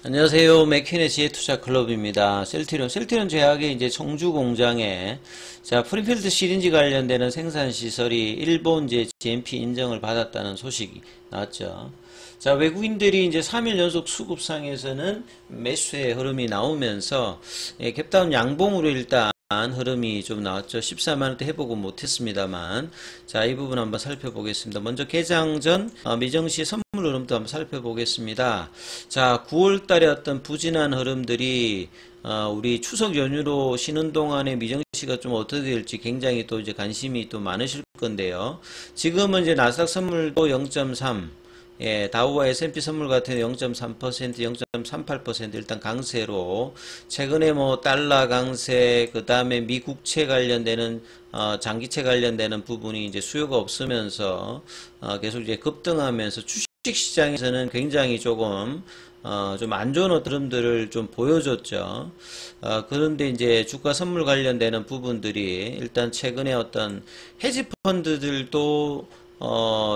안녕하세요. 맥킨의 지혜투자 클럽입니다. 셀트리온 제약의 이제 청주 공장에 자 프리필드 시린지 관련되는 생산 시설이 일본 이제 GMP 인정을 받았다는 소식이 나왔죠. 자, 외국인들이 이제 3일 연속 수급상에서는 매수의 흐름이 나오면서 갭다운 양봉으로 일단 흐름이 좀 나왔죠. 14만원대 해보고 못했습니다만, 자, 이 부분 한번 살펴보겠습니다. 먼저 개장 전 미정시 선물 흐름도 한번 살펴보겠습니다. 자, 9월달에 어떤 부진한 흐름들이 우리 추석 연휴로 쉬는 동안에 미정시가 좀 어떻게 될지 굉장히 또 이제 관심이 또 많으실 건데요. 지금은 이제 나스닥 선물도 0.3, 예, 다우와 S&P 선물 같은 0.3%, 0.38% 일단 강세로, 최근에 뭐 달러 강세, 그 다음에 미국채 관련되는 장기채 관련되는 부분이 이제 수요가 없으면서 계속 이제 급등하면서 주식시장에서는 굉장히 조금 좀 안 좋은 흐름들을 좀 보여줬죠. 그런데 이제 주가 선물 관련되는 부분들이 일단 최근에 어떤 헤지 펀드들도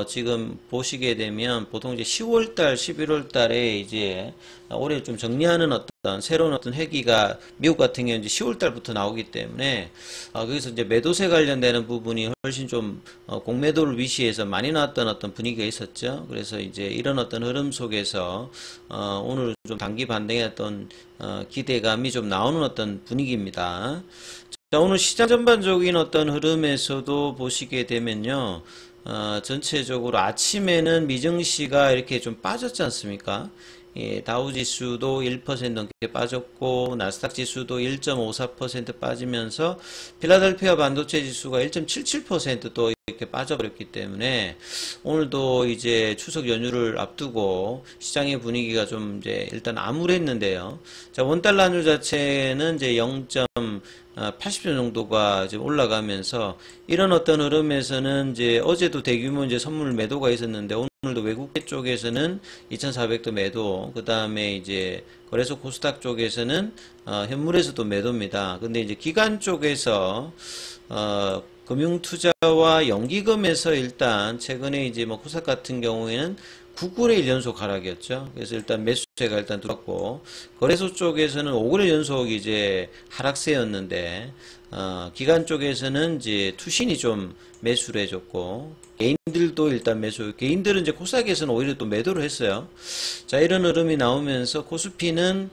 지금 보시게 되면 보통 이제 10월달, 11월달에 이제 올해 좀 정리하는 어떤 새로운 어떤 회기가 미국 같은 경우는 이제 10월달부터 나오기 때문에 거기서 이제 매도세 관련되는 부분이 훨씬 좀 공매도를 위시해서 많이 나왔던 어떤 분위기가 있었죠. 그래서 이제 이런 어떤 흐름 속에서 오늘 좀 단기 반등의 어떤 기대감이 좀 나오는 어떤 분위기입니다. 자, 오늘 시장 전반적인 어떤 흐름에서도 보시게 되면요. 전체적으로 아침에는 미증시가 이렇게 좀 빠졌지 않습니까? 예, 다우지수도 1% 넘게 빠졌고 나스닥 지수도 1.54% 빠지면서 필라델피아 반도체 지수가 1.77%또 이렇게 빠져버렸기 때문에 오늘도 이제 추석 연휴를 앞두고 시장의 분위기가 좀 이제 일단 암울했는데요. 자, 원달러 환율 자체는 이제 0.80전 정도가 이제 올라가면서 이런 어떤 흐름에서는 이제 어제도 대규모 이제 선물 매도가 있었는데 오늘도 외국계 쪽에서는 2,400도 매도, 그 다음에 이제 거래소 코스닥 쪽에서는 현물에서도 매도입니다. 근데 이제 기관 쪽에서 금융투자와 연기금에서 일단 최근에 이제 뭐 코스닥 같은 경우에는 9개월 연속 하락이었죠. 그래서 일단 매수세가 일단 들어왔고, 거래소 쪽에서는 5개월 연속 이제 하락세였는데, 기관 쪽에서는 이제 투신이 좀 매수를 해줬고, 개인들도 일단 개인들은 이제 코스닥에서는 오히려 또 매도를 했어요. 자, 이런 흐름이 나오면서 코스피는,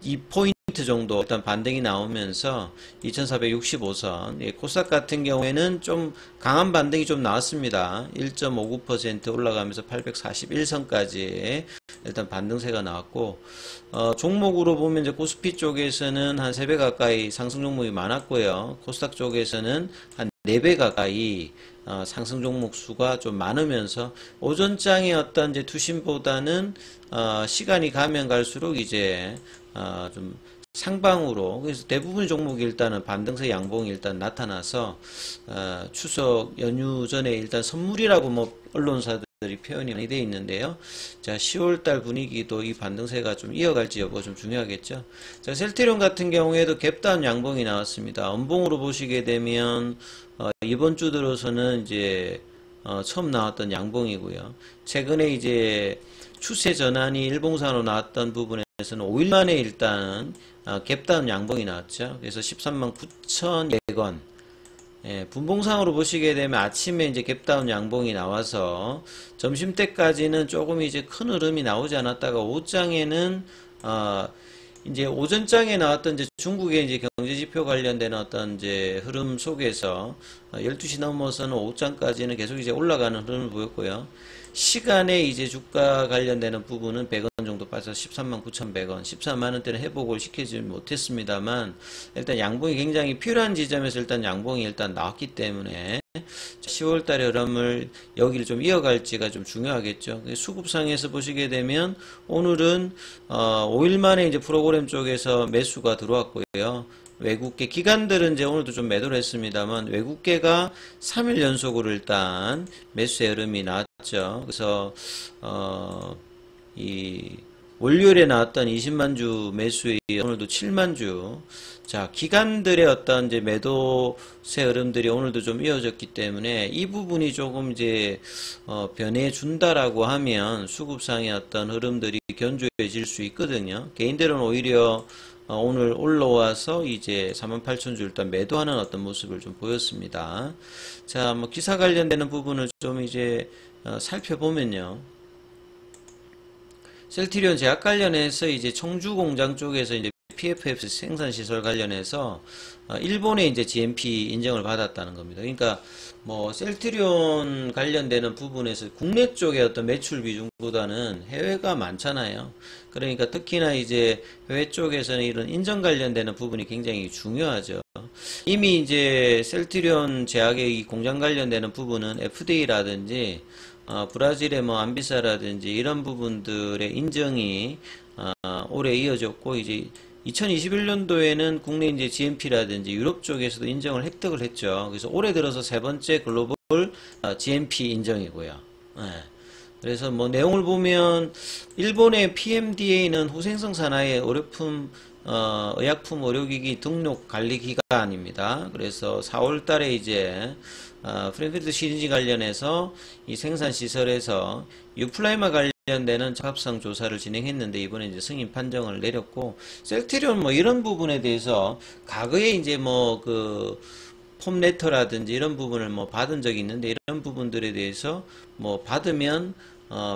2포인트 정도 일단 반등이 나오면서 2465선, 예, 코스닥 같은 경우에는 좀 강한 반등이 좀 나왔습니다. 1.59% 올라가면서 841선까지 일단 반등세가 나왔고, 종목으로 보면 이제 코스피 쪽에서는 한 3배 가까이 상승 종목이 많았고요. 코스닥 쪽에서는 한 4배 가까이 상승 종목 수가 좀 많으면서 오전장의 어떤 이제 투심보다는 시간이 가면 갈수록 이제 좀 상방으로, 그래서 대부분의 종목이 일단은 반등세 양봉이 일단 나타나서 추석 연휴 전에 일단 선물이라고 뭐 언론사들이 표현이 많이 되어 있는데요. 자, 10월달 분위기도 이 반등세가 좀 이어갈지 여부가 좀 중요하겠죠. 자, 셀트리온 같은 경우에도 갭다운 양봉이 나왔습니다. 음봉으로 보시게 되면 이번 주 들어서는 이제 처음 나왔던 양봉이고요. 최근에 이제 추세 전환이 일봉상으로 나왔던 부분에서는 5일 만에 일단 갭다운 양봉이 나왔죠. 그래서 13만 9,100원. 예, 분봉상으로 보시게 되면 아침에 이제 갭다운 양봉이 나와서 점심때까지는 조금 이제 큰 흐름이 나오지 않았다가 오후장에는 이제 오전장에 나왔던 이제 중국의 이제 경제지표 관련된 어떤 이제 흐름 속에서 12시 넘어서는 오후장까지는 계속 이제 올라가는 흐름을 보였고요. 시간에 이제 주가 관련되는 부분은 100원 정도 빠져서 13만 9,100원, 14만원대는 회복을 시키지 못했습니다만 일단 양봉이 굉장히 필요한 지점에서 일단 양봉이 일단 나왔기 때문에 10월달의 흐름을 여기를 좀 이어갈지가 좀 중요하겠죠. 수급상에서 보시게 되면 오늘은 5일 만에 이제 프로그램 쪽에서 매수가 들어왔고요. 외국계 기관들은 이제 오늘도 좀 매도를 했습니다만 외국계가 3일 연속으로 일단 매수의 흐름이 나왔죠. 그래서 이 월요일에 나왔던 20만 주 매수의 오늘도 7만 주. 자, 기관들의 어떤 이제 매도세 흐름들이 오늘도 좀 이어졌기 때문에 이 부분이 조금 이제 변해 준다라고 하면 수급상의 어떤 흐름들이 견조해질 수 있거든요. 개인들은 오히려 오늘 올라와서 이제 48,000주 일단 매도하는 어떤 모습을 좀 보였습니다. 자, 뭐 기사 관련되는 부분을 좀 이제 살펴보면요. 셀트리온 제약 관련해서 이제 청주 공장 쪽에서 이제 PFF 생산 시설 관련해서 일본의 이제 GMP 인정을 받았다는 겁니다. 그러니까 뭐 셀트리온 관련되는 부분에서 국내 쪽의 어떤 매출 비중보다는 해외가 많잖아요. 그러니까 특히나 이제 해외 쪽에서는 이런 인정 관련되는 부분이 굉장히 중요하죠. 이미 이제 셀트리온 제약의 이 공장 관련되는 부분은 FDA라든지 브라질의 뭐 안비사라든지 이런 부분들의 인정이 올해 이어졌고, 이제 2021년도에는 국내 이제 GMP라든지 유럽 쪽에서도 인정을 획득을 했죠. 그래서 올해 들어서 세 번째 글로벌 GMP 인정이고요. 네. 그래서 뭐 내용을 보면 일본의 PMDA는 후생성 산하의 의약품 의료기기 등록 관리 기관입니다. 그래서 4월 달에 이제 프린필드 시리즈 관련해서 이 생산 시설에서 유플라이마 관련되는 적합성 조사를 진행했는데 이번에 이제 승인 판정을 내렸고, 셀트리온 뭐 이런 부분에 대해서 과거에 이제 뭐 그 폼레터라든지 이런 부분을 뭐 받은 적이 있는데, 이런 부분들에 대해서 뭐 받으면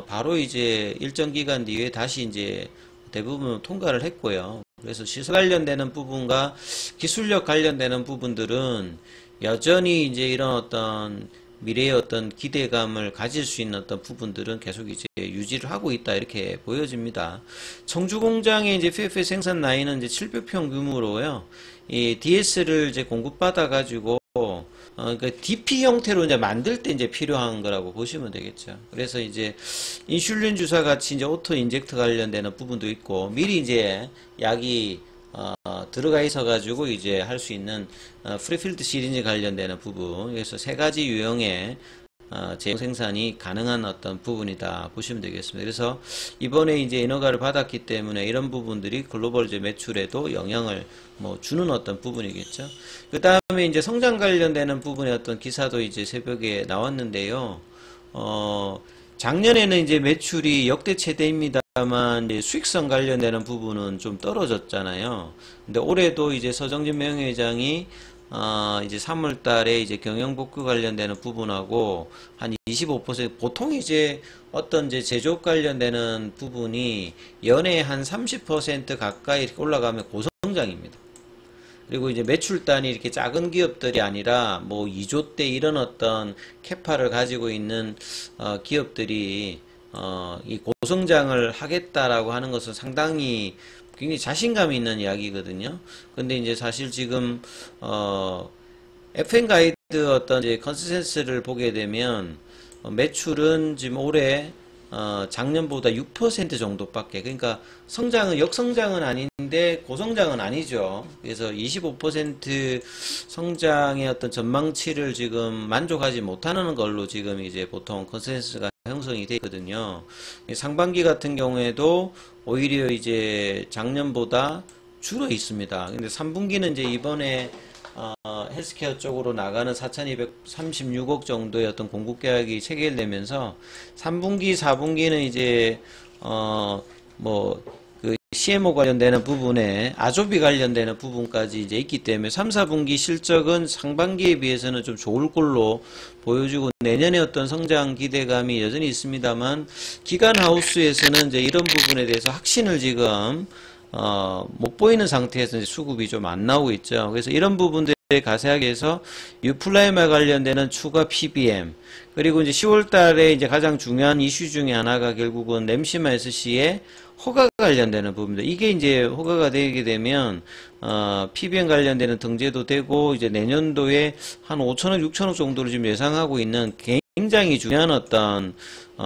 바로 이제 일정 기간 뒤에 다시 이제 대부분 통과를 했고요. 그래서 시설 관련되는 부분과 기술력 관련되는 부분들은 여전히 이제 이런 어떤 미래의 어떤 기대감을 가질 수 있는 어떤 부분들은 계속 이제 유지를 하고 있다, 이렇게 보여집니다. 청주 공장의 이제 PFA 생산 라인은 이제 700평 규모로요. 이 DS를 이제 공급받아 가지고 그러니까 DP 형태로 이제 만들 때 이제 필요한 거라고 보시면 되겠죠. 그래서 이제 인슐린 주사 같이 이제 오토 인젝터 관련되는 부분도 있고, 미리 이제 약이 들어가 있어 가지고 이제 할 수 있는 프리필드 시리즈 관련되는 부분, 그래서 세 가지 유형의 제품 생산이 가능한 어떤 부분이다 보시면 되겠습니다. 그래서 이번에 이제 인허가를 받았기 때문에 이런 부분들이 글로벌 이제 매출에도 영향을 뭐 주는 어떤 부분이겠죠. 그 다음에 이제 성장 관련되는 부분의 어떤 기사도 이제 새벽에 나왔는데요. 작년에는 이제 매출이 역대 최대입니다만 이제 수익성 관련되는 부분은 좀 떨어졌잖아요. 근데 올해도 이제 서정진 명예회장이 이제 3월 달에 이제 경영복구 관련되는 부분하고 한 25% 보통 이제 어떤 이제 제조업 관련되는 부분이 연에 한 30% 가까이 이렇게 올라가면 고성장입니다. 그리고 이제 매출단이 이렇게 작은 기업들이 아니라 뭐 2조대 이런 어떤 캐파를 가지고 있는 기업들이 이 고성장을 하겠다라고 하는 것은 상당히 굉장히 자신감 있는 이야기거든요. 근데 이제 사실 지금 FN 가이드 어떤 이제 컨센서스를 보게 되면 매출은 지금 올해 작년보다 6% 정도밖에, 그러니까 성장은 역성장은 아닌데 고성장은 아니죠. 그래서 25% 성장의 어떤 전망치를 지금 만족하지 못하는 걸로 지금 이제 보통 컨센서스가 형성이 되어 있거든요. 상반기 같은 경우에도 오히려 이제 작년보다 줄어 있습니다. 근데 3분기는 이제 이번에 헬스케어 쪽으로 나가는 4,236억 정도의 어떤 공급 계약이 체결되면서 3분기, 4분기는 이제 뭐 그 CMO 관련되는 부분에 아조비 관련되는 부분까지 이제 있기 때문에 3, 4분기 실적은 상반기에 비해서는 좀 좋을 걸로 보여주고, 내년에 어떤 성장 기대감이 여전히 있습니다만 기관 하우스에서는 이제 이런 부분에 대해서 확신을 지금 못 보이는 상태에서 이제 수급이 좀 안 나오고 있죠. 그래서 이런 부분들 가세하게 해서 유플라이마 관련되는 추가 PBM, 그리고 이제 10월 달에 이제 가장 중요한 이슈 중에 하나가 결국은 램시마 SC의 허가 관련되는 부분입니다. 이게 이제 허가가 되게 되면 PBM 관련되는 등재도 되고, 이제 내년도에 한 5천억, 6천억 정도를 지금 예상하고 있는 굉장히 중요한 어떤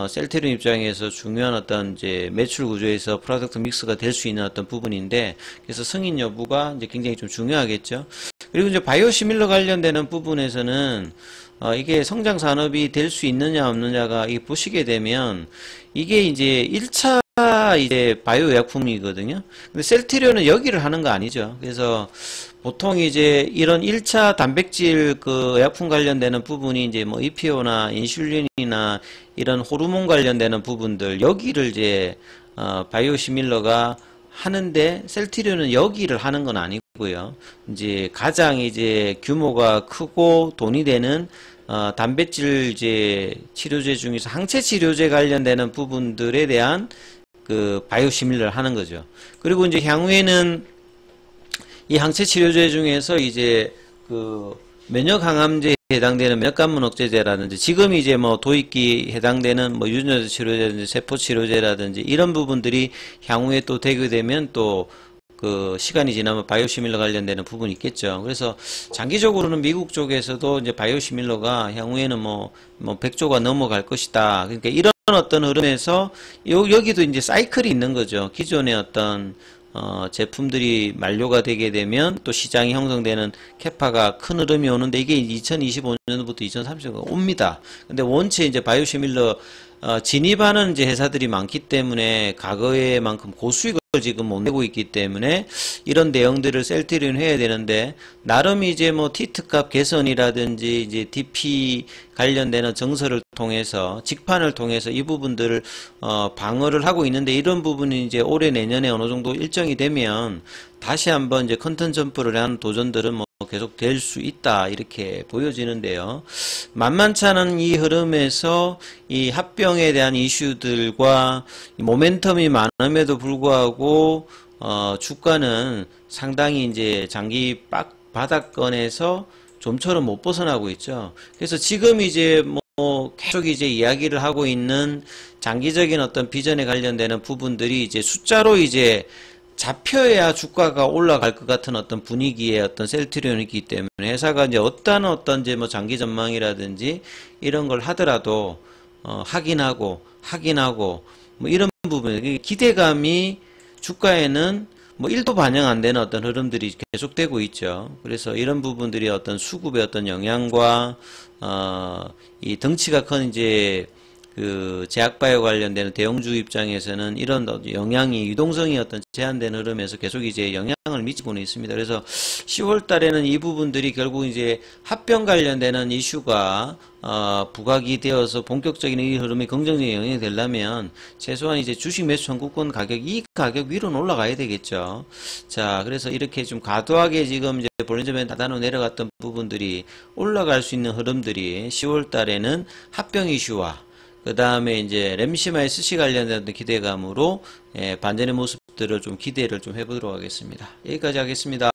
셀트리온 입장에서 중요한 어떤 이제 매출 구조에서 프로덕트 믹스가 될 수 있는 어떤 부분인데, 그래서 승인 여부가 이제 굉장히 좀 중요하겠죠. 그리고 이제 바이오시밀러 관련되는 부분에서는 이게 성장 산업이 될 수 있느냐 없느냐가 이 보시게 되면 이게 이제 1차 이제 바이오 의약품이거든요. 근데 셀트리온은 여기를 하는 거 아니죠. 그래서 보통 이제 이런 1차 단백질 그 의약품 관련되는 부분이 이제 뭐 EPO나 인슐린이나 이런 호르몬 관련되는 부분들, 여기를 이제 바이오시밀러가 하는데 셀트리온은 여기를 하는 건 아니고요. 이제 가장 이제 규모가 크고 돈이 되는 단백질 이제 치료제 중에서 항체 치료제 관련되는 부분들에 대한 그 바이오시밀러를 하는 거죠. 그리고 이제 향후에는 이 항체 치료제 중에서 이제 그 면역 항암제에 해당되는 면역관문 억제제라든지 지금 이제 뭐 도입기 해당되는 뭐 유전자 치료제라든지 세포 치료제라든지 이런 부분들이 향후에 또 되게 되면 또 그 시간이 지나면 바이오시밀러 관련되는 부분이 있겠죠. 그래서 장기적으로는 미국 쪽에서도 이제 바이오시밀러가 향후에는 뭐 100조가 넘어갈 것이다. 그러니까 이런 어떤 흐름에서 여기도 이제 사이클이 있는 거죠. 기존의 어떤 제품들이 만료가 되게 되면 또 시장이 형성되는 캐파가 큰 흐름이 오는데 이게 2025년부터 2030년까지 옵니다. 근데 원체 이제 바이오시밀러 진입하는 이제 회사들이 많기 때문에 과거에만큼 고수익을 지금 못 내고 있기 때문에 이런 내용들을 셀트리온 해야 되는데 나름 이제 뭐 티트값 개선이라든지 이제 DP 관련되는 정서를 통해서 직판을 통해서 이 부분들을 방어를 하고 있는데 이런 부분이 이제 올해 내년에 어느 정도 일정이 되면 다시 한번 이제 컨텐츠 점프를 하는 도전들은 뭐 계속 될 수 있다 이렇게 보여지는데요. 만만치 않은 이 흐름에서 이 합병에 대한 이슈들과 모멘텀이 많음에도 불구하고 주가는 상당히 이제 장기 바닥권에서 좀처럼 못 벗어나고 있죠. 그래서 지금 이제 뭐 계속 이제 이야기를 하고 있는 장기적인 어떤 비전에 관련되는 부분들이 이제 숫자로 이제 잡혀야 주가가 올라갈 것 같은 어떤 분위기의 어떤 셀트리온이 있기 때문에 회사가 이제 어떤 이제 뭐 장기 전망이라든지 이런 걸 하더라도 확인하고 뭐 이런 부분 기대감이 주가에는 뭐 1도 반영 안 되는 어떤 흐름들이 계속되고 있죠. 그래서 이런 부분들이 어떤 수급의 어떤 영향과 이 덩치가 큰 이제 그 제약바이오 관련되는 대형주 입장에서는 이런 영향이 유동성이 어떤 제한된 흐름에서 계속 이제 영향을 미치고는 있습니다. 그래서 10월 달에는 이 부분들이 결국 이제 합병 관련되는 이슈가 부각이 되어서 본격적인 이 흐름이 긍정적인 영향이 되려면 최소한 이제 주식 매수 청구권 가격 이 가격 위로는 올라가야 되겠죠. 자, 그래서 이렇게 좀 과도하게 지금 이제 볼린저밴드 하단으로 내려갔던 부분들이 올라갈 수 있는 흐름들이 10월 달에는 합병 이슈와 그 다음에 이제 램시마 SC 관련된 기대감으로 반전의 모습들을 좀 기대를 좀 해보도록 하겠습니다. 여기까지 하겠습니다.